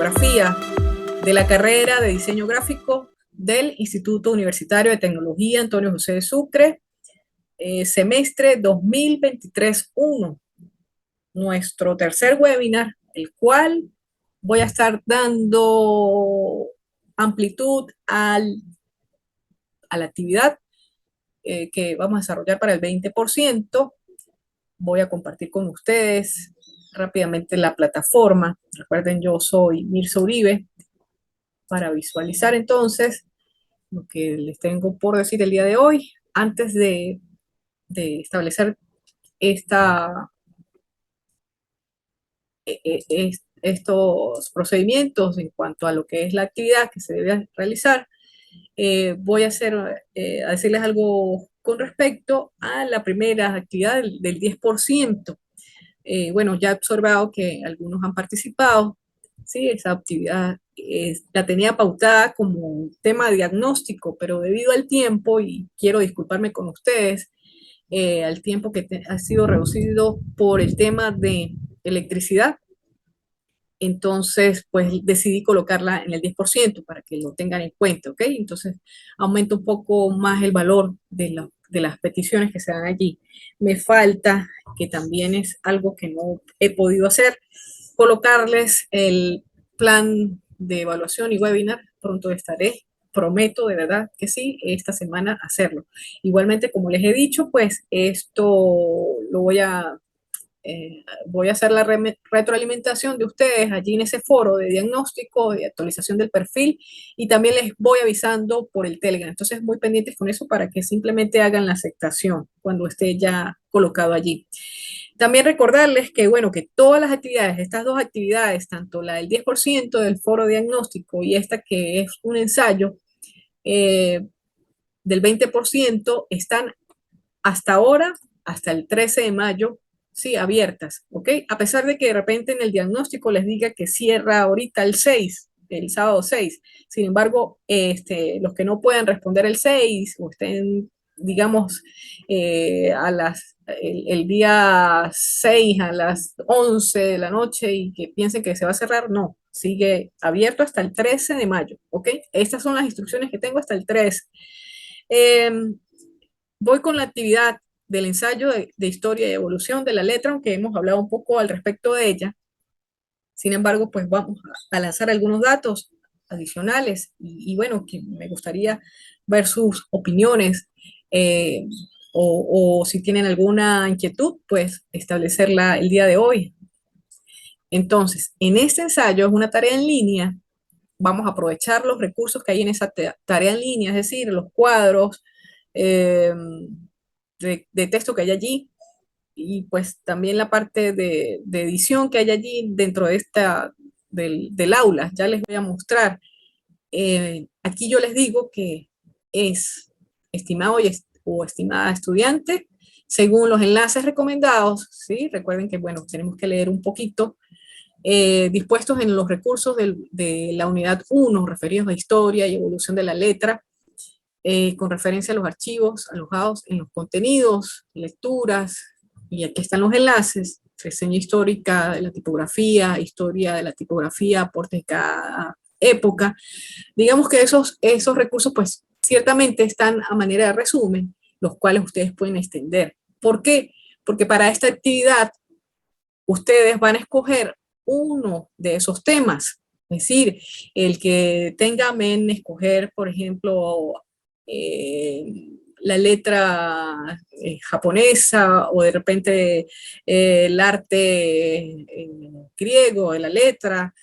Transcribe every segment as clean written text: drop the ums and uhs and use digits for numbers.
tipografía de la carrera de diseño gráfico del Instituto Universitario de Tecnología Antonio José de Sucre, semestre 2023-1, nuestro tercer webinar, el cual voy a estar dando amplitud a la actividad que vamos a desarrollar para el 20%. Voy a compartir con ustedes rápidamente la plataforma. Recuerden, yo soy Mirza Uribe, para visualizar entonces lo que les tengo por decir el día de hoy. Antes de establecer estos procedimientos en cuanto a lo que es la actividad que se debe realizar, voy a decirles algo con respecto a la primera actividad del 10%. Bueno, ya he observado que algunos han participado, ¿sí? Esa actividad la tenía pautada como tema diagnóstico, pero debido al tiempo, y quiero disculparme con ustedes, al tiempo que ha sido reducido por el tema de electricidad, entonces pues decidí colocarla en el 10% para que lo tengan en cuenta, ¿ok? Entonces aumenta un poco más el valor de las peticiones que se dan allí. Me falta, que también es algo que no he podido hacer, colocarles el plan de evaluación y webinar. Pronto estaré, prometo de verdad que sí, esta semana hacerlo. Igualmente, como les he dicho, pues esto lo voy a hacer la retroalimentación de ustedes allí en ese foro de diagnóstico, de actualización del perfil, y también les voy avisando por el Telegram. Entonces, muy pendientes con eso para que simplemente hagan la aceptación cuando esté ya colocado allí. También recordarles que, bueno, que todas las actividades, estas dos actividades, tanto la del 10% del foro diagnóstico y esta que es un ensayo del 20%, están hasta ahora, hasta el 13 de mayo, sí, abiertas, ¿ok? A pesar de que de repente en el diagnóstico les diga que cierra ahorita el 6, el sábado 6. Sin embargo, los que no puedan responder el 6 o estén, digamos, el día 6 a las 11 de la noche y que piensen que se va a cerrar, no, sigue abierto hasta el 13 de mayo, ¿ok? Estas son las instrucciones que tengo hasta el 13. Voy con la actividad del ensayo de historia y evolución de la letra, aunque hemos hablado un poco al respecto de ella. Sin embargo, pues vamos a lanzar algunos datos adicionales y bueno, que me gustaría ver sus opiniones, eh, o si tienen alguna inquietud, pues establecerla el día de hoy. Entonces, en este ensayo es una tarea en línea. Vamos a aprovechar los recursos que hay en esa tarea en línea, es decir, los cuadros, eh, de texto que hay allí, y pues también la parte de edición que hay allí dentro de del aula. Ya les voy a mostrar. Aquí yo les digo que es estimado o estimada estudiante, según los enlaces recomendados, ¿sí? Recuerden que, bueno, tenemos que leer un poquito, dispuestos en los recursos de la unidad 1, referidos a historia y evolución de la letra, con referencia a los archivos alojados en los contenidos, lecturas, y aquí están los enlaces: reseña histórica de la tipografía, historia de la tipografía, aportes de cada época. Digamos que esos recursos, pues, ciertamente están a manera de resumen, los cuales ustedes pueden extender. ¿Por qué? Porque para esta actividad, ustedes van a escoger uno de esos temas. Es decir, el que tenga en escoger, por ejemplo, la letra japonesa, o de repente el arte griego de la letra,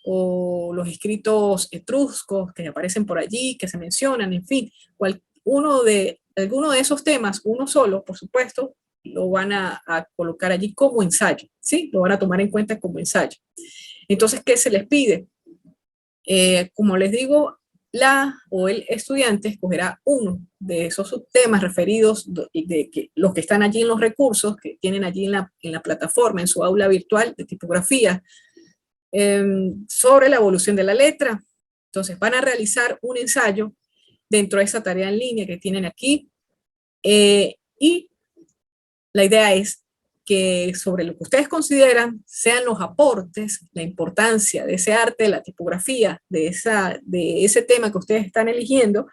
o los escritos etruscos que aparecen por allí, que se mencionan, en fin, alguno de esos temas, uno solo, por supuesto, lo van a colocar allí como ensayo, ¿sí? Lo van a tomar en cuenta como ensayo. Entonces, ¿qué se les pide? Como les digo, la o el estudiante escogerá uno de esos subtemas referidos, los que están allí en los recursos, que tienen allí en la plataforma, en su aula virtual de tipografía, sobre la evolución de la letra. Entonces, van a realizar un ensayo dentro de esa tarea en línea que tienen aquí, y la idea es que sobre lo que ustedes consideran sean los aportes, la importancia de ese arte, de la tipografía, de ese tema que ustedes están eligiendo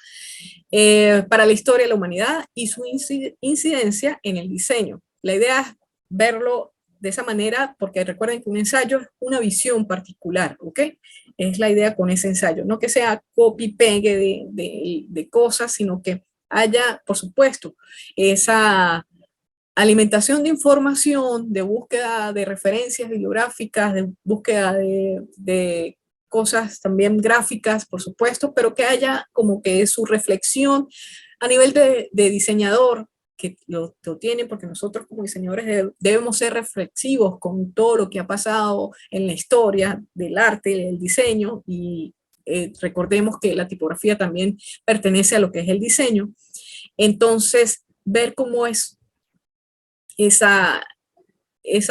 para la historia de la humanidad y su incidencia en el diseño. La idea es verlo de esa manera, porque recuerden que un ensayo es una visión particular, ¿ok? Es la idea con ese ensayo, no que sea copy-pegue de cosas, sino que haya, por supuesto, esa alimentación de información, de búsqueda de referencias bibliográficas, de búsqueda de cosas también gráficas, por supuesto, pero que haya como que su reflexión a nivel de diseñador, que lo tienen, porque nosotros como diseñadores debemos ser reflexivos con todo lo que ha pasado en la historia del arte, del diseño, y recordemos que la tipografía también pertenece a lo que es el diseño. Entonces, ver cómo es esa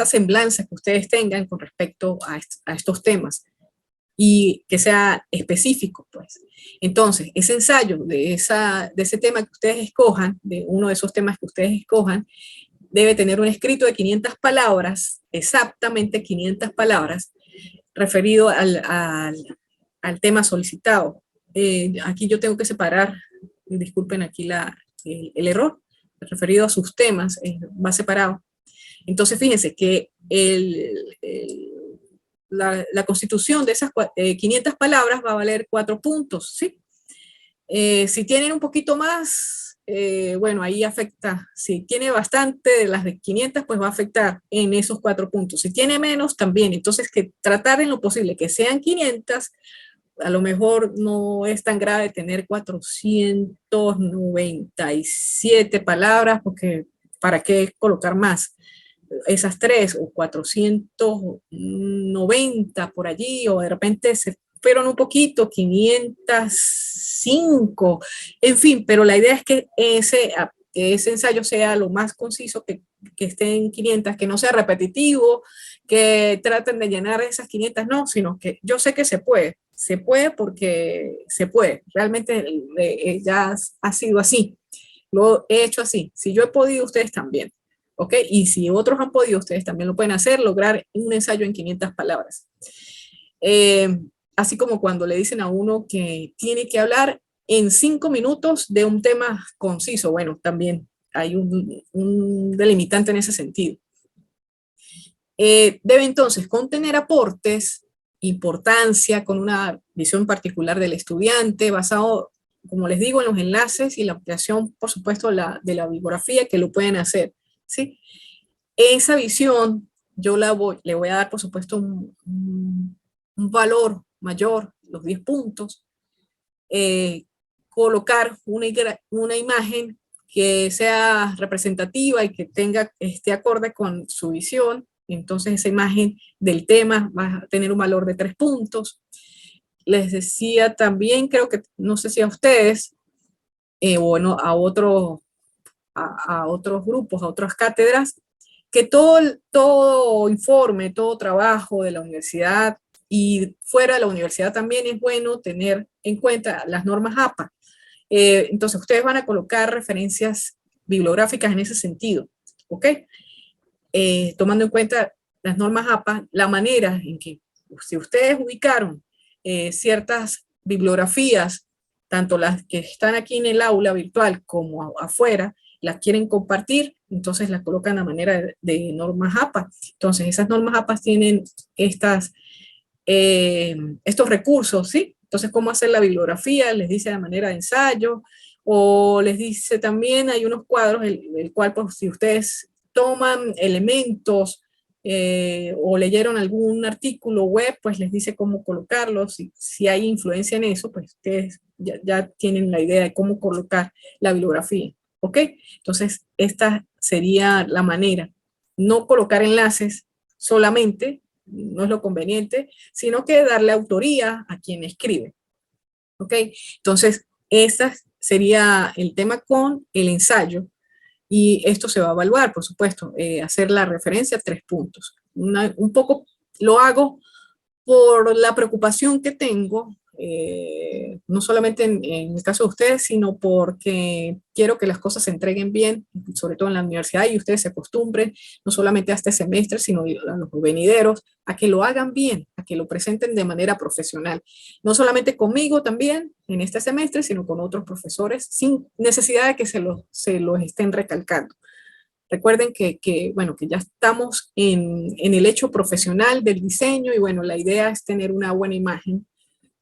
semblanza que ustedes tengan con respecto a estos temas y que sea específico, pues. Entonces, ese ensayo de ese tema que ustedes escojan, de uno de esos temas que ustedes escojan, debe tener un escrito de 500 palabras, exactamente 500 palabras, referido al tema solicitado. Aquí yo tengo que separar, disculpen aquí el error, referido a sus temas, va separado. Entonces, fíjense que la constitución de esas 500 palabras va a valer 4 puntos, ¿sí? Si tienen un poquito más, bueno, ahí afecta. Si tiene bastante de las de 500, pues va a afectar en esos 4 puntos. Si tiene menos, también. Entonces, que tratar en lo posible que sean 500, a lo mejor no es tan grave tener 497 palabras, porque ¿para qué colocar más? Esas 3 o 490 por allí, o de repente se fueron un poquito, 505, en fin, pero la idea es que ese ensayo sea lo más conciso, que esté en 500, que no sea repetitivo, que traten de llenar esas 500, no, sino que yo sé que se puede porque se puede, realmente ya ha sido así, lo he hecho así, si yo he podido, ustedes también. ¿Ok? Y si otros han podido, ustedes también lo pueden hacer, lograr un ensayo en 500 palabras. Así como cuando le dicen a uno que tiene que hablar en 5 minutos de un tema conciso, bueno, también hay un delimitante en ese sentido. Debe entonces contener aportes, importancia, con una visión particular del estudiante, basado, como les digo, en los enlaces y la ampliación, por supuesto, de la bibliografía que lo pueden hacer. ¿Sí? Esa visión yo le voy a dar, por supuesto, un valor mayor, los 10 puntos, colocar una imagen que sea representativa y que esté acorde con su visión, entonces esa imagen del tema va a tener un valor de 3 puntos. Les decía también, creo que, no sé si a ustedes, bueno, a otros grupos, a otras cátedras, que todo informe, todo trabajo de la universidad y fuera de la universidad también es bueno tener en cuenta las normas APA. Entonces, ustedes van a colocar referencias bibliográficas en ese sentido, ¿ok? Tomando en cuenta las normas APA, la manera en que, si ustedes ubicaron ciertas bibliografías, tanto las que están aquí en el aula virtual como afuera, las quieren compartir, entonces las colocan a manera de normas APA. Entonces, esas normas APA tienen estos recursos, ¿sí? Entonces, ¿cómo hacer la bibliografía? Les dice de manera de ensayo, o les dice también, hay unos cuadros, el cual, pues, si ustedes toman elementos o leyeron algún artículo web, pues les dice cómo colocarlos. Si hay influencia en eso, pues ustedes ya tienen la idea de cómo colocar la bibliografía. ¿Ok? Entonces, esta sería la manera. No colocar enlaces solamente, no es lo conveniente, sino que darle autoría a quien escribe. ¿Ok? Entonces, ese sería el tema con el ensayo. Y esto se va a evaluar, por supuesto, hacer la referencia a 3 puntos. Un poco lo hago por la preocupación que tengo no solamente en el caso de ustedes, sino porque quiero que las cosas se entreguen bien, sobre todo en la universidad, y ustedes se acostumbren, no solamente a este semestre, sino a los venideros, a que lo hagan bien, a que lo presenten de manera profesional. No solamente conmigo también en este semestre, sino con otros profesores, sin necesidad de que se los estén recalcando. Recuerden bueno, que ya estamos en el hecho profesional del diseño y bueno, la idea es tener una buena imagen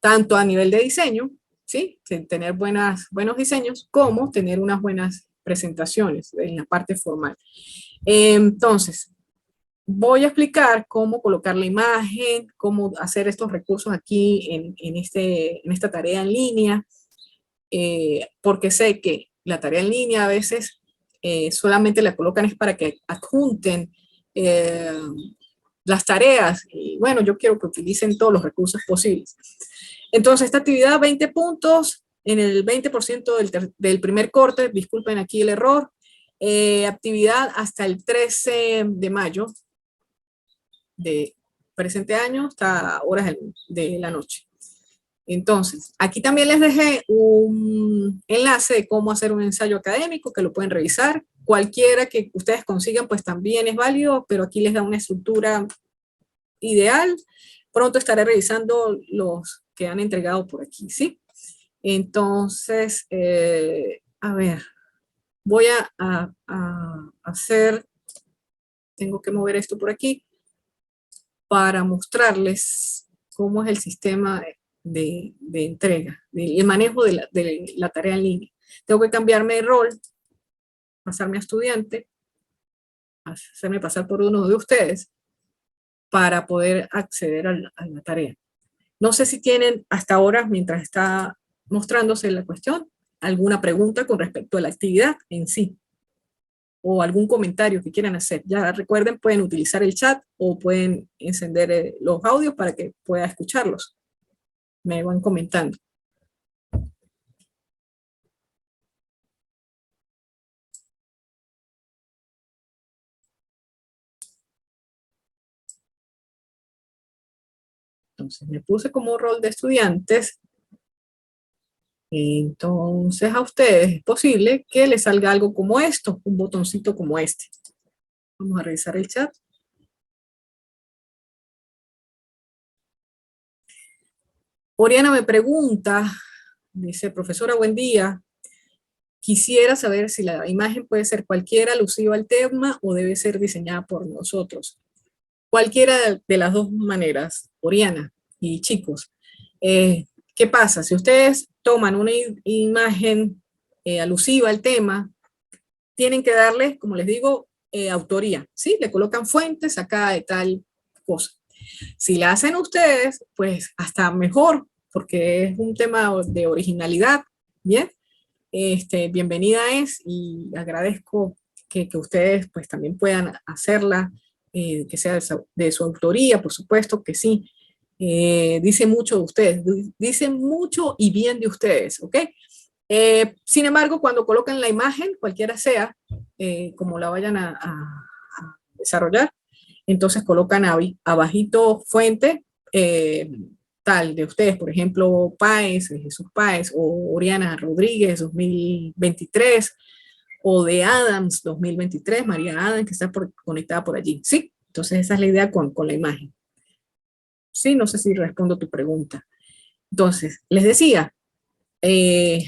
tanto a nivel de diseño, ¿sí? Tener buenos diseños, como tener unas buenas presentaciones en la parte formal. Entonces, voy a explicar cómo colocar la imagen, cómo hacer estos recursos aquí en esta tarea en línea, porque sé que la tarea en línea a veces solamente la colocan es para que adjunten las tareas, y bueno, yo quiero que utilicen todos los recursos posibles. Entonces, esta actividad, 20 puntos, en el 20% del primer corte, disculpen aquí el error, actividad hasta el 13 de mayo de presente año, hasta horas de la noche. Entonces, aquí también les dejé un enlace de cómo hacer un ensayo académico, que lo pueden revisar. Cualquiera que ustedes consigan, pues también es válido, pero aquí les da una estructura ideal. Pronto estaré revisando los que han entregado por aquí, ¿sí? Entonces, a ver, voy a hacer, tengo que mover esto por aquí para mostrarles cómo es el sistema de entrega, el manejo de la tarea en línea. Tengo que cambiarme de rol, pasarme a estudiante, hacerme pasar por uno de ustedes para poder acceder a la tarea. No sé si tienen hasta ahora, mientras está mostrándose la cuestión, alguna pregunta con respecto a la actividad en sí, o algún comentario que quieran hacer. Ya recuerden, pueden utilizar el chat o pueden encender los audios para que pueda escucharlos. Me van comentando. Entonces me puse como rol de estudiantes. Entonces a ustedes es posible que les salga algo como esto, un botoncito como este. Vamos a revisar el chat. Oriana me pregunta, dice, profesora, buen día. Quisiera saber si la imagen puede ser cualquiera alusiva al tema o debe ser diseñada por nosotros. Cualquiera de las dos maneras, Oriana y chicos. ¿Qué pasa? Si ustedes toman una imagen alusiva al tema, tienen que darle, como les digo, autoría, ¿sí? Le colocan fuentes acá de tal cosa. Si la hacen ustedes, pues hasta mejor, porque es un tema de originalidad, ¿bien? Bienvenida es, y agradezco que ustedes pues también puedan hacerla, que sea de su autoría, por supuesto que sí. Dice mucho de ustedes, dice mucho y bien de ustedes, ¿ok? Sin embargo, cuando colocan la imagen, cualquiera sea, como la vayan a desarrollar, entonces colocan abajito fuente, tal de ustedes, por ejemplo, Páez, Jesús Páez, o Oriana Rodríguez 2023, o de Adams 2023, María Adams, que está conectada por allí, ¿sí? Entonces esa es la idea con la imagen. Sí, no sé si respondo tu pregunta. Entonces, les decía, que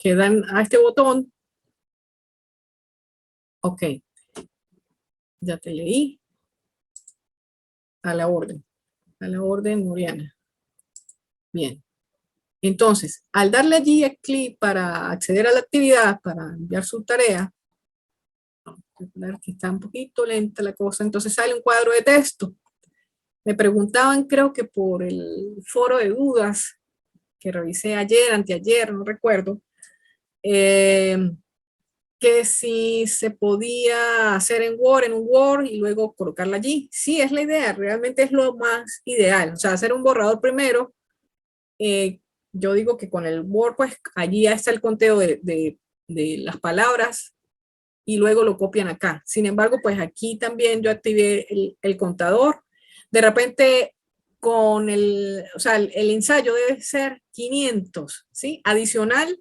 dan a este botón, ok, ya te leí, a la orden Oriana. Bien. Entonces, al darle allí el clic para acceder a la actividad, para enviar su tarea, que está un poquito lenta la cosa, entonces sale un cuadro de texto. Me preguntaban, creo que por el foro de dudas que revisé ayer, anteayer, no recuerdo, que si se podía hacer en un Word y luego colocarla allí. Sí, es la idea, realmente es lo más ideal. O sea, hacer un borrador primero. Yo digo que con el Word, pues allí ya está el conteo de las palabras y luego lo copian acá. Sin embargo, pues aquí también yo activé el contador. De repente o sea, el ensayo debe ser 500, ¿sí? Adicional,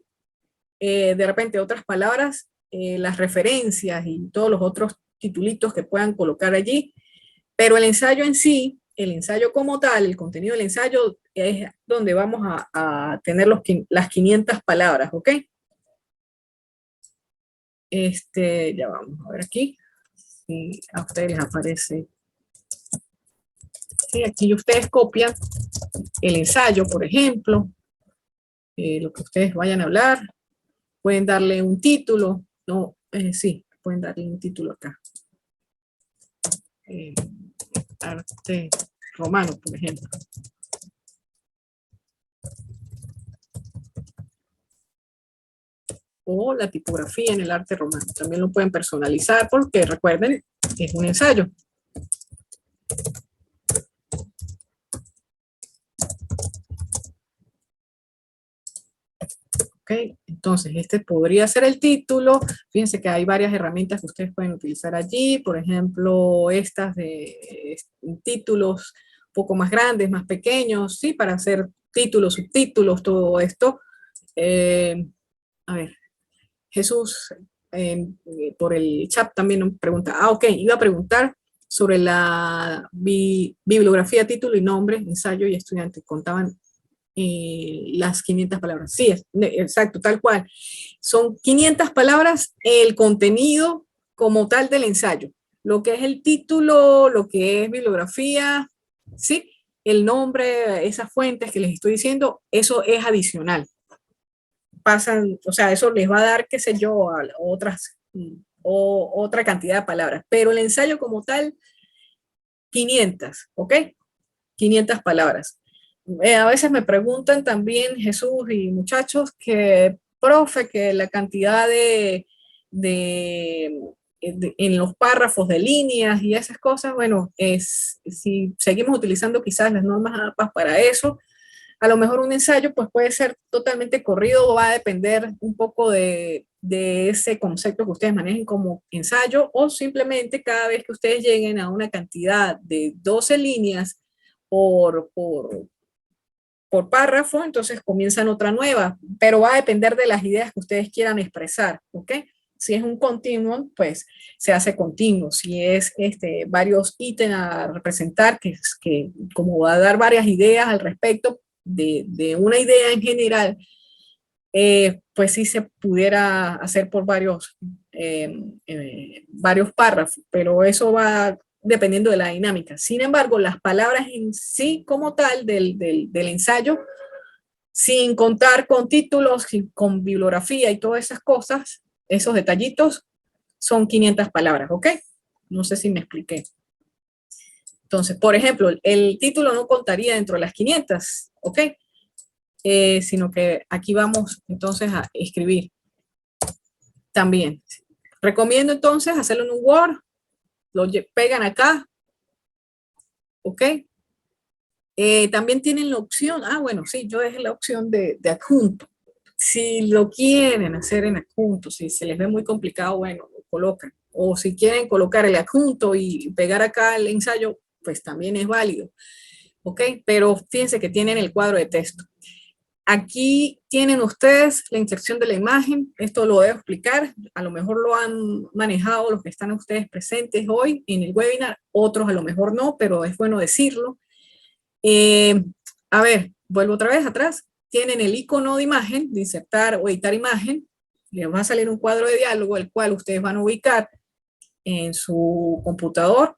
de repente otras palabras, las referencias y todos los otros titulitos que puedan colocar allí, pero el ensayo en sí, el ensayo como tal, el contenido del ensayo es donde vamos a tener las 500 palabras, ¿ok? Ya vamos a ver aquí, si a ustedes les aparece. Sí, aquí ustedes copian el ensayo, por ejemplo, lo que ustedes vayan a hablar, pueden darle un título, no, sí, pueden darle un título acá. Arte romano, por ejemplo. O la tipografía en el arte romano. También lo pueden personalizar porque recuerden, es un ensayo. Ok, entonces este podría ser el título. Fíjense que hay varias herramientas que ustedes pueden utilizar allí. Por ejemplo, estas de títulos un poco más grandes, más pequeños, ¿sí? Para hacer títulos, subtítulos, todo esto. A ver, Jesús por el chat también nos pregunta, ok, iba a preguntar sobre la bibliografía, título y nombre, ensayo y estudiante, contaban las 500 palabras. Sí, exacto, tal cual. Son 500 palabras el contenido como tal del ensayo. Lo que es el título, lo que es bibliografía, sí, el nombre, esas fuentes que les estoy diciendo, eso es adicional. Pasan, o sea, eso les va a dar, qué sé yo, a otras o otra cantidad de palabras, pero el ensayo como tal, 500, ¿ok? 500 palabras. A veces me preguntan también, Jesús y muchachos, que, profe, que la cantidad en los párrafos de líneas y esas cosas, bueno, si seguimos utilizando quizás las normas APA para eso, a lo mejor un ensayo pues puede ser totalmente corrido, va a depender un poco de ese concepto que ustedes manejen como ensayo, o simplemente cada vez que ustedes lleguen a una cantidad de 12 líneas por párrafo, entonces comienzan otra nueva, pero va a depender de las ideas que ustedes quieran expresar, ¿ok? Si es un continuum, pues se hace continuo. Si es varios ítems a representar, que como va a dar varias ideas al respecto de una idea en general, pues sí se pudiera hacer por varios párrafos, pero eso va dependiendo de la dinámica. Sin embargo, las palabras en sí como tal del ensayo, sin contar con títulos, con bibliografía y todas esas cosas, esos detallitos, son 500 palabras, ¿ok? No sé si me expliqué. Entonces, por ejemplo, el título no contaría dentro de las 500, ¿ok? Sino que aquí vamos entonces a escribir también. Recomiendo entonces hacerlo en un Word, lo pegan acá, ¿ok? También tienen la opción, bueno, sí, yo dejé la opción de adjunto. Si lo quieren hacer en adjunto, si se les ve muy complicado, bueno, lo colocan. O si quieren colocar el adjunto y pegar acá el ensayo, pues también es válido, ¿ok? Pero fíjense que tienen el cuadro de texto. Aquí tienen ustedes la inserción de la imagen, esto lo debo explicar, a lo mejor lo han manejado los que están ustedes presentes hoy en el webinar, otros a lo mejor no, pero es bueno decirlo. A ver, vuelvo otra vez atrás, tienen el icono de imagen, de insertar o editar imagen, les va a salir un cuadro de diálogo, el cual ustedes van a ubicar en su computador,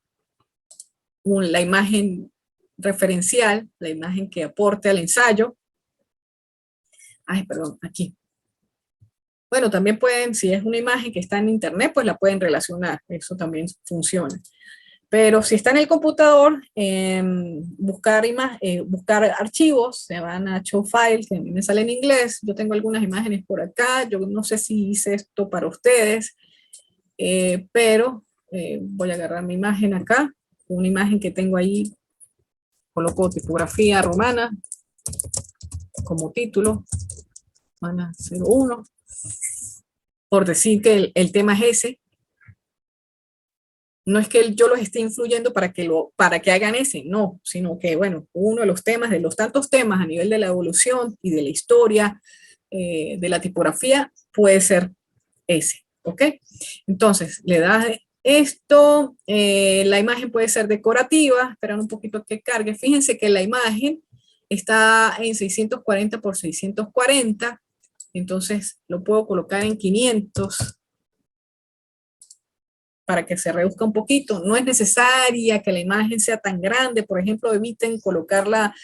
la imagen referencial, la imagen que aporte al ensayo. Ay, perdón, aquí. Bueno, también pueden, si es una imagen que está en internet, pues la pueden relacionar, eso también funciona. Pero si está en el computador, buscar archivos, se van a Show Files, que a mí me sale en inglés, yo tengo algunas imágenes por acá, yo no sé si hice esto para ustedes, pero voy a agarrar mi imagen acá, una imagen que tengo ahí, coloco tipografía romana como título, romana 01, por decir que el tema es ese. No es que yo los esté influyendo para que hagan ese, no, sino que, bueno, uno de los temas, de los tantos temas a nivel de la evolución y de la historia, de la tipografía, puede ser ese, ¿ok? Entonces, le das esto, la imagen puede ser decorativa, esperar un poquito que cargue. Fíjense que la imagen está en 640 por 640, entonces lo puedo colocar en 500 para que se reduzca un poquito. No es necesaria que la imagen sea tan grande, por ejemplo, eviten colocarla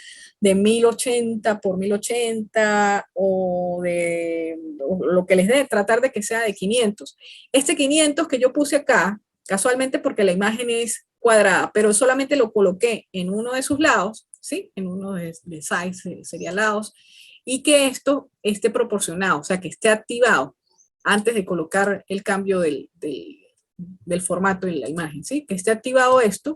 de 1080 por 1080 o de o lo que les dé, tratar de que sea de 500. Este 500 que yo puse acá, casualmente porque la imagen es cuadrada, pero solamente lo coloqué en uno de sus lados, ¿sí? En uno de size, sería lados, y que esto esté proporcionado, o sea, que esté activado antes de colocar el cambio del formato de la imagen, ¿sí? Que esté activado esto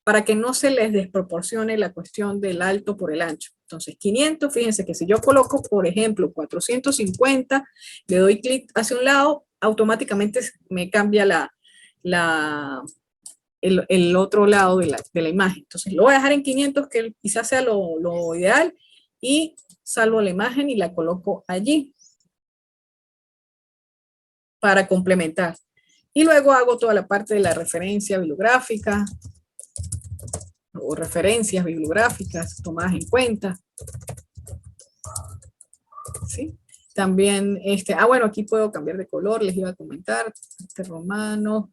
para que no se les desproporcione la cuestión del alto por el ancho. Entonces, 500, fíjense que si yo coloco, por ejemplo, 450, le doy clic hacia un lado, automáticamente me cambia el otro lado de la imagen. Entonces, lo voy a dejar en 500, que quizás sea lo ideal, y salvo la imagen y la coloco allí para complementar. Y luego hago toda la parte de la referencia bibliográfica o referencias bibliográficas tomadas en cuenta. ¿Sí? También, bueno, aquí puedo cambiar de color, les iba a comentar, este romano,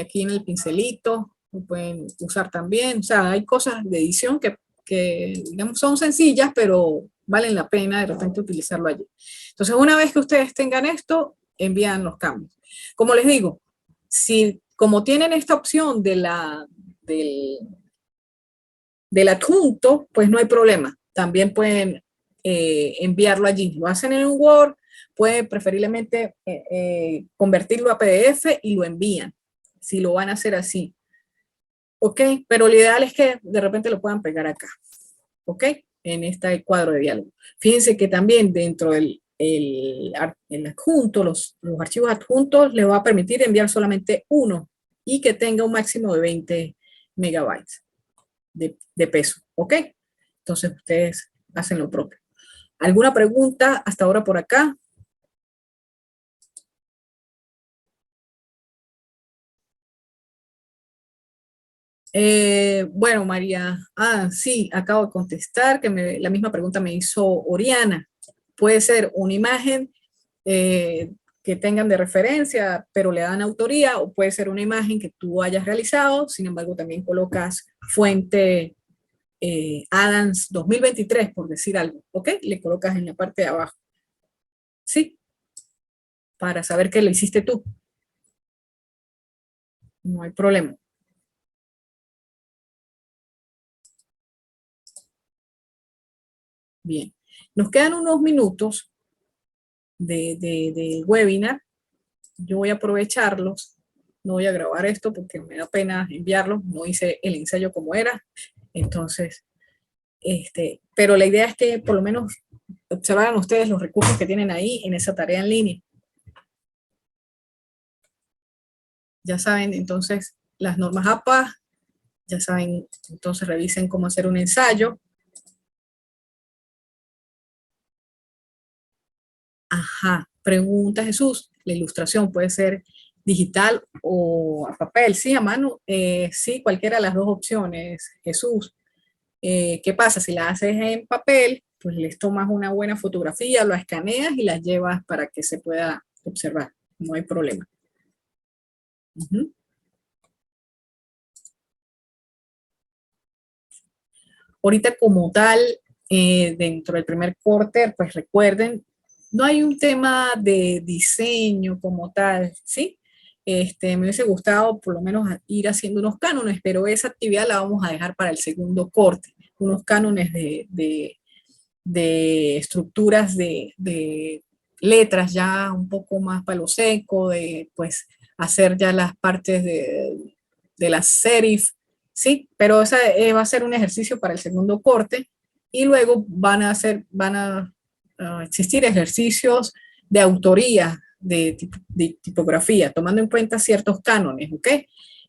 aquí en el pincelito, lo pueden usar también. O sea, hay cosas de edición que digamos, son sencillas, pero valen la pena de repente utilizarlo allí. Entonces, una vez que ustedes tengan esto, envían los cambios. Como les digo, si como tienen esta opción del adjunto, pues no hay problema. También pueden enviarlo allí. Lo hacen en un Word, pueden preferiblemente convertirlo a PDF y lo envían, si lo van a hacer así. ¿Ok? Pero lo ideal es que de repente lo puedan pegar acá. ¿Ok? En este cuadro de diálogo. Fíjense que también dentro del el adjunto, los archivos adjuntos les va a permitir enviar solamente uno y que tenga un máximo de 20 megabytes de peso. ¿Ok? Entonces ustedes hacen lo propio. ¿Alguna pregunta hasta ahora por acá? Bueno, María, sí, acabo de contestar que la misma pregunta me hizo Oriana. Puede ser una imagen que tengan de referencia, pero le dan autoría, o puede ser una imagen que tú hayas realizado, sin embargo también colocas fuente Adams 2023, por decir algo, ¿ok? Le colocas en la parte de abajo, ¿sí? Para saber que lo hiciste tú. No hay problema. Bien. Nos quedan unos minutos de webinar. Yo voy a aprovecharlos. No voy a grabar esto porque me da pena enviarlo. No hice el ensayo como era. Entonces, pero la idea es que por lo menos observaran ustedes los recursos que tienen ahí en esa tarea en línea. Ya saben, entonces, las normas APA, ya saben, entonces revisen cómo hacer un ensayo. Ajá, pregunta Jesús, la ilustración puede ser digital o a papel, sí, a mano, sí, cualquiera de las dos opciones, Jesús. ¿Qué pasa? Si la haces en papel, pues les tomas una buena fotografía, lo escaneas y las llevas para que se pueda observar, no hay problema. Uh-huh. Ahorita como tal, dentro del primer quarter, pues recuerden, no hay un tema de diseño como tal, ¿sí? Me hubiese gustado por lo menos ir haciendo unos cánones, pero esa actividad la vamos a dejar para el segundo corte, unos cánones de estructuras de letras ya un poco más palo seco, de pues hacer ya las partes de las serif, ¿sí? Pero esa va a ser un ejercicio para el segundo corte y luego van a existir ejercicios de autoría de tipografía, tomando en cuenta ciertos cánones, ¿ok?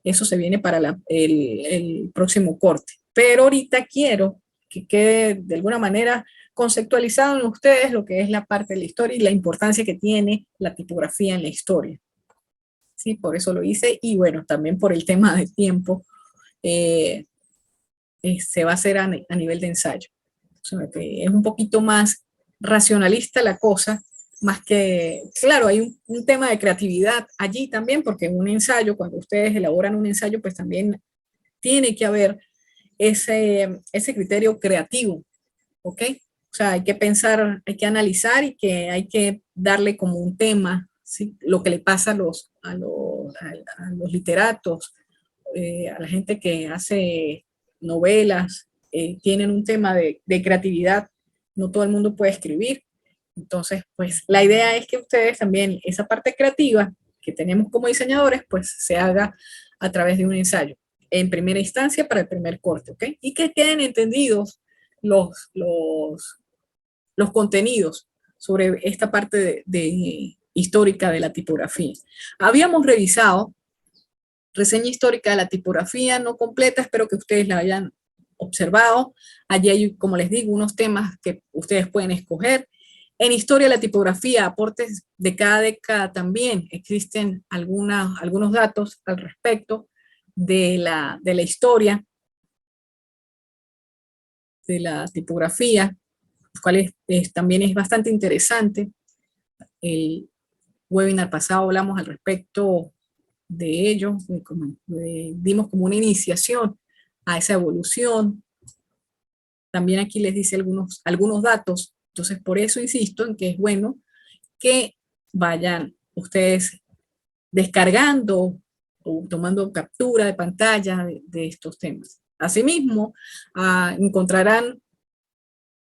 Eso se viene para el próximo corte. Pero ahorita quiero que quede de alguna manera conceptualizado en ustedes lo que es la parte de la historia y la importancia que tiene la tipografía en la historia. Sí, por eso lo hice y bueno, también por el tema de tiempo eh, se va a hacer a nivel de ensayo. O sea, que es un poquito más racionalista la cosa, más que, claro, hay un tema de creatividad allí también, porque un ensayo, cuando ustedes elaboran un ensayo, pues también tiene que haber ese criterio creativo, ¿ok? O sea, hay que pensar, hay que analizar y que hay que darle como un tema, ¿sí? Lo que le pasa a los literatos, a la gente que hace novelas, tienen un tema de creatividad, no todo el mundo puede escribir. Entonces, pues la idea es que ustedes también, esa parte creativa que tenemos como diseñadores, pues se haga a través de un ensayo, en primera instancia para el primer corte, ¿ok? Y que queden entendidos los, los, los contenidos sobre esta parte de histórica de la tipografía. Habíamos revisado reseña histórica de la tipografía no completa, espero que ustedes la hayan observado. Allí hay, como les digo, unos temas que ustedes pueden escoger. En historia de la tipografía, aportes de cada década también, existen algunos datos al respecto de la historia de la tipografía, cual también es bastante interesante. El webinar pasado hablamos al respecto de ello, dimos como una iniciación a esa evolución. También aquí les dice algunos datos, entonces por eso insisto en que es bueno que vayan ustedes descargando o tomando captura de pantalla de estos temas. Asimismo, encontrarán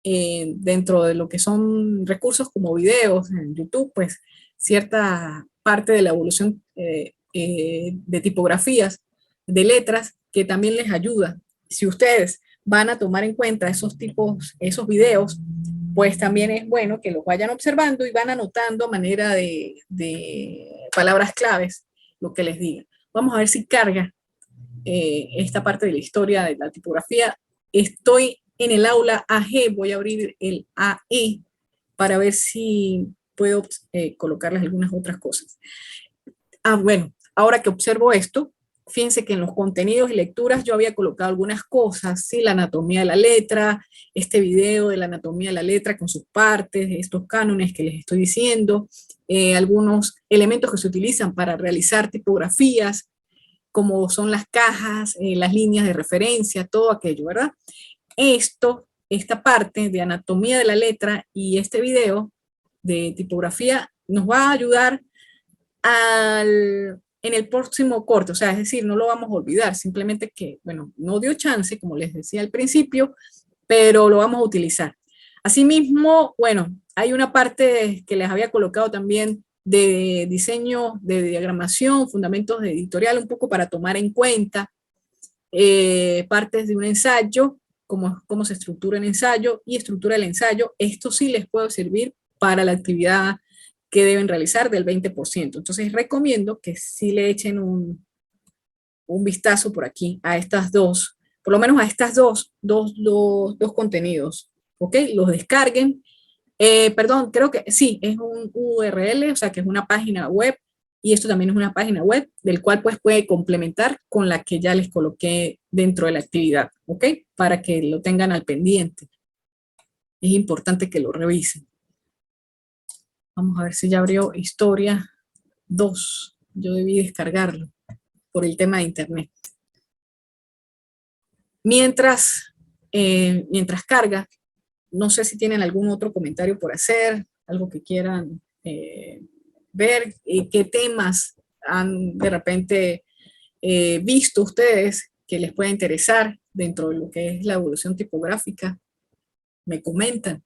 dentro de lo que son recursos como videos en YouTube, pues cierta parte de la evolución de tipografías, de letras, que también les ayuda. Si ustedes van a tomar en cuenta esos videos, pues también es bueno que los vayan observando y van anotando a manera de palabras claves lo que les diga. Vamos a ver si carga esta parte de la historia de la tipografía. Estoy en el aula AG, voy a abrir el AE para ver si puedo colocarles algunas otras cosas. Bueno, ahora que observo esto, fíjense que en los contenidos y lecturas yo había colocado algunas cosas, ¿sí? La anatomía de la letra, este video de la anatomía de la letra con sus partes, estos cánones que les estoy diciendo, algunos elementos que se utilizan para realizar tipografías, como son las cajas, las líneas de referencia, todo aquello, ¿verdad? Esta parte de anatomía de la letra y este video de tipografía nos va a ayudar en el próximo corte, o sea, es decir, no lo vamos a olvidar, simplemente que, bueno, no dio chance, como les decía al principio, pero lo vamos a utilizar. Asimismo, bueno, hay una parte que les había colocado también de diseño, de diagramación, fundamentos de editorial, un poco para tomar en cuenta partes de un ensayo, cómo se estructura el ensayo y estructura el ensayo. Esto sí les puede servir para la actividad que deben realizar del 20%. Entonces recomiendo que sí le echen un vistazo por aquí a estas dos, por lo menos a estas dos contenidos, ¿ok? Los descarguen. Perdón, creo que sí, es un URL, o sea que es una página web, y esto también es una página web del cual pues puede complementar con la que ya les coloqué dentro de la actividad, ¿ok? Para que lo tengan al pendiente. Es importante que lo revisen. Vamos a ver si ya abrió Historia 2. Yo debí descargarlo por el tema de internet. Mientras carga, no sé si tienen algún otro comentario por hacer, algo que quieran ver, qué temas han de repente visto ustedes que les pueda interesar dentro de lo que es la evolución tipográfica. Me comentan.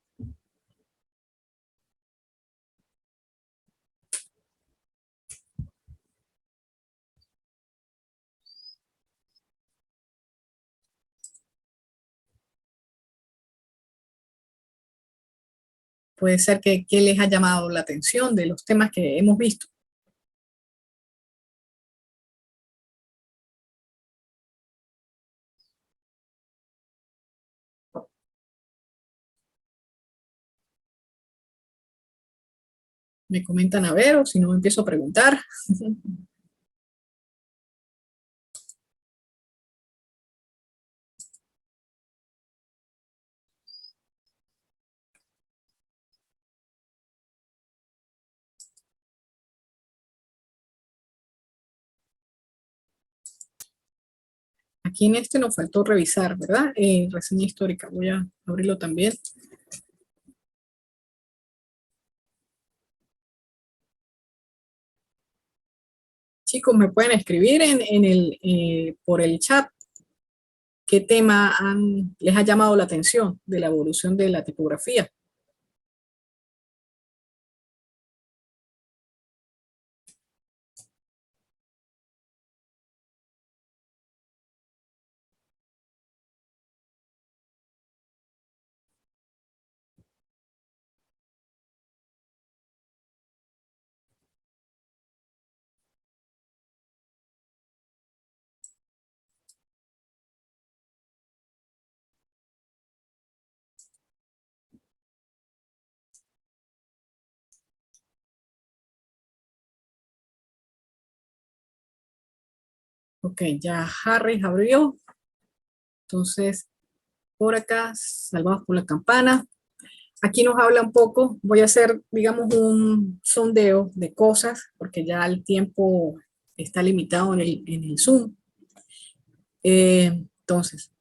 Puede ser que les ha llamado la atención de los temas que hemos visto. Me comentan a ver, o si no empiezo a preguntar. Aquí en este nos faltó revisar, ¿verdad? Reseña histórica, voy a abrirlo también. Chicos, me pueden escribir por el chat qué tema les ha llamado la atención de la evolución de la tipografía. Ok, ya Harris abrió. Entonces, por acá, salvados por la campana. Aquí nos habla un poco, voy a hacer, digamos, un sondeo de cosas, porque ya el tiempo está limitado en el Zoom. Entonces,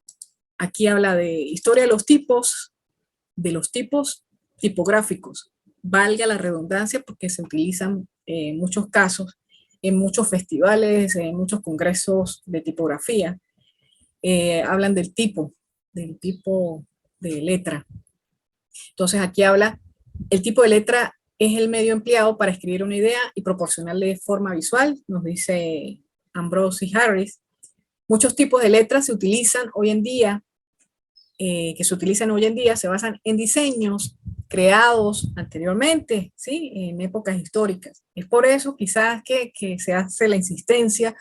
aquí habla de los tipos tipográficos. Valga la redundancia porque se utilizan en muchos casos, en muchos festivales, en muchos congresos de tipografía. Hablan del tipo de letra. Entonces aquí habla, el tipo de letra es el medio empleado para escribir una idea y proporcionarle forma visual, nos dice Ambrose y Harris. Muchos tipos de letras se utilizan hoy en día, se basan en diseños creados anteriormente, ¿sí? En épocas históricas. Es por eso quizás que se hace la insistencia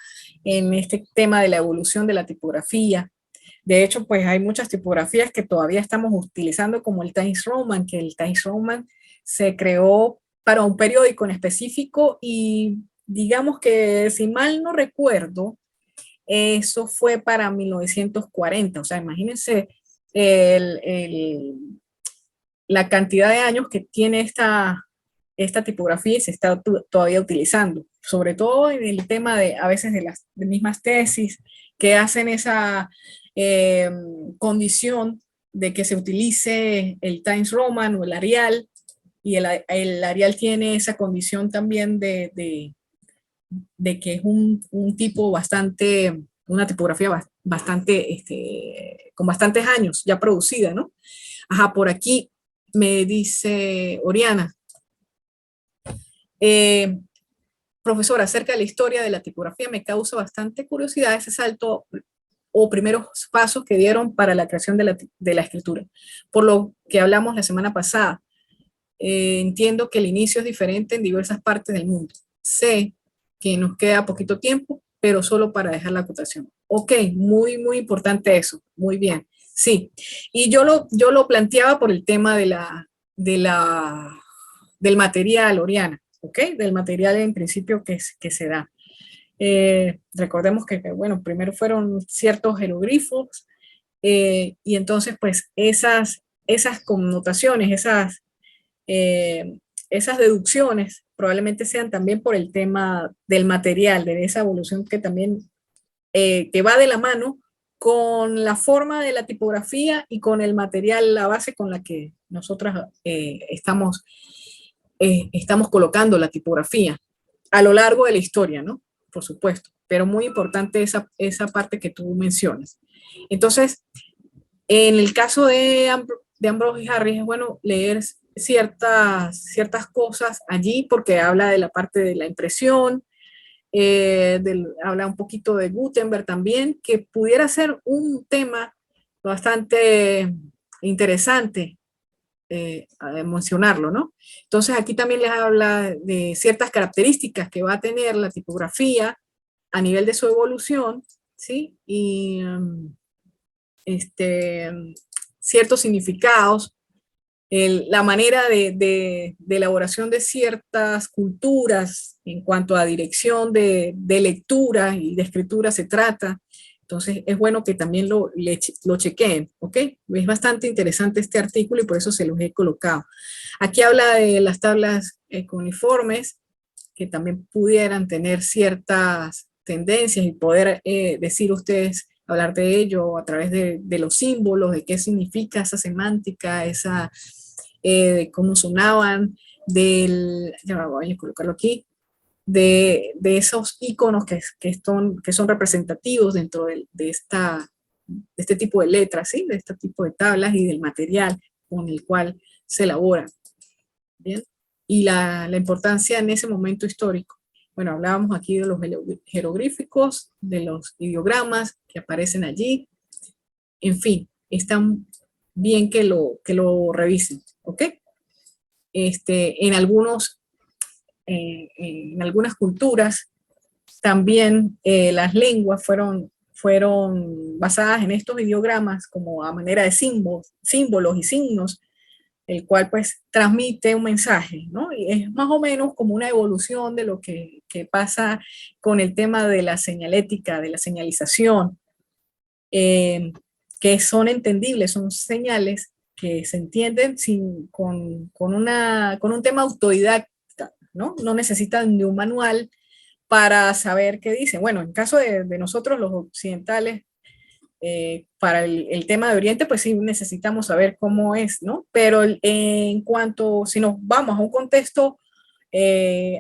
en este tema de la evolución de la tipografía. De hecho, pues hay muchas tipografías que todavía estamos utilizando, como el Times Roman, que el Times Roman se creó para un periódico en específico y digamos que, si mal no recuerdo, eso fue para 1940. O sea, imagínense el, el, la cantidad de años que tiene esta tipografía y se está todavía utilizando, sobre todo en el tema de a veces de mismas tesis que hacen esa eh, condición de que se utilice el Times Roman o el Arial, y el Arial tiene esa condición también de que es un tipo bastante, una tipografía bastante, con bastantes años ya producida, ¿no? Ajá, por aquí me dice Oriana, eh, profesora, acerca de la historia de la tipografía me causa bastante curiosidad ese salto o primeros pasos que dieron para la creación de la escritura. Por lo que hablamos la semana pasada, entiendo que el inicio es diferente en diversas partes del mundo. Sé que nos queda poquito tiempo, pero solo para dejar la acotación. Ok, muy, muy importante eso. Muy bien. Sí. Y yo lo planteaba por el tema de la, del material, Oriana, ¿ok? Del material en principio que se da. Recordemos bueno, primero fueron ciertos jeroglifos, y entonces pues esas connotaciones, esas deducciones probablemente sean también por el tema del material, de esa evolución que también que va de la mano con la forma de la tipografía y con el material, la base con la que nosotras estamos colocando la tipografía a lo largo de la historia, ¿no? Por supuesto, pero muy importante esa parte que tú mencionas. Entonces, en el caso de Ambrose y Harris, es bueno leer ciertas cosas allí porque habla de la parte de la impresión, habla un poquito de Gutenberg también, que pudiera ser un tema bastante interesante mencionarlo, ¿no? Entonces aquí también les habla de ciertas características que va a tener la tipografía a nivel de su evolución, ¿sí? Y este, ciertos significados la manera de elaboración de ciertas culturas en cuanto a dirección de lectura y de escritura se trata. Entonces es bueno que también lo chequeen, ¿ok? Es bastante interesante este artículo y por eso se los he colocado. Aquí habla de las tablas cuneiformes, que también pudieran tener ciertas tendencias y poder decir ustedes, hablar de ello a través de los símbolos, de qué significa esa semántica, de cómo sonaban, ya voy a colocarlo aquí, de esos iconos que son representativos dentro de este tipo de letras, ¿sí? De este tipo de tablas y del material con el cual se elaboran. ¿Bien? Y la importancia en ese momento histórico. Bueno, hablábamos aquí de los jeroglíficos, de los ideogramas que aparecen allí. En fin, están bien que lo revisen, ¿ok? En en algunas culturas también las lenguas fueron basadas en estos ideogramas como a manera de símbolos y signos, el cual pues transmite un mensaje, ¿no? Y es más o menos como una evolución de lo que pasa con el tema de la señalética, de la señalización, eh, que son entendibles, son señales que se entienden con un tema autodidacta, ¿no? No necesitan de un manual para saber qué dicen. Bueno, en caso de nosotros los occidentales, para el tema de Oriente, pues sí necesitamos saber cómo es, ¿no? Pero en cuanto, si nos vamos a un contexto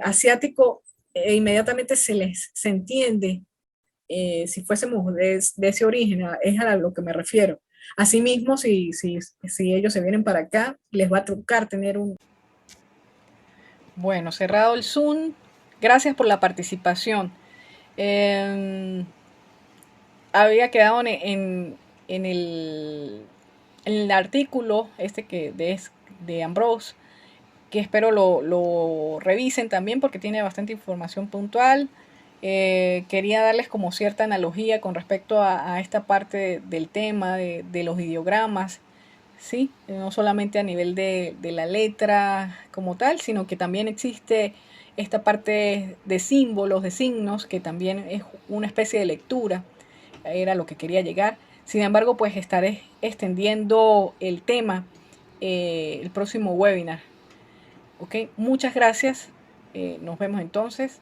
asiático, inmediatamente se entiende, si fuésemos de ese origen, es a lo que me refiero. Asimismo, si ellos se vienen para acá, les va a tocar tener un... Bueno, cerrado el Zoom, gracias por la participación. Eh, Había quedado en el artículo de Ambrose, que espero lo revisen también porque tiene bastante información puntual. Quería darles como cierta analogía con respecto a esta parte del tema de los ideogramas, ¿sí? No solamente a nivel de la letra como tal, sino que también existe esta parte de símbolos, de signos, que también es una especie de lectura, era lo que quería llegar. Sin embargo, pues estaré extendiendo el tema el próximo webinar. ¿Ok? Muchas gracias. Nos vemos entonces.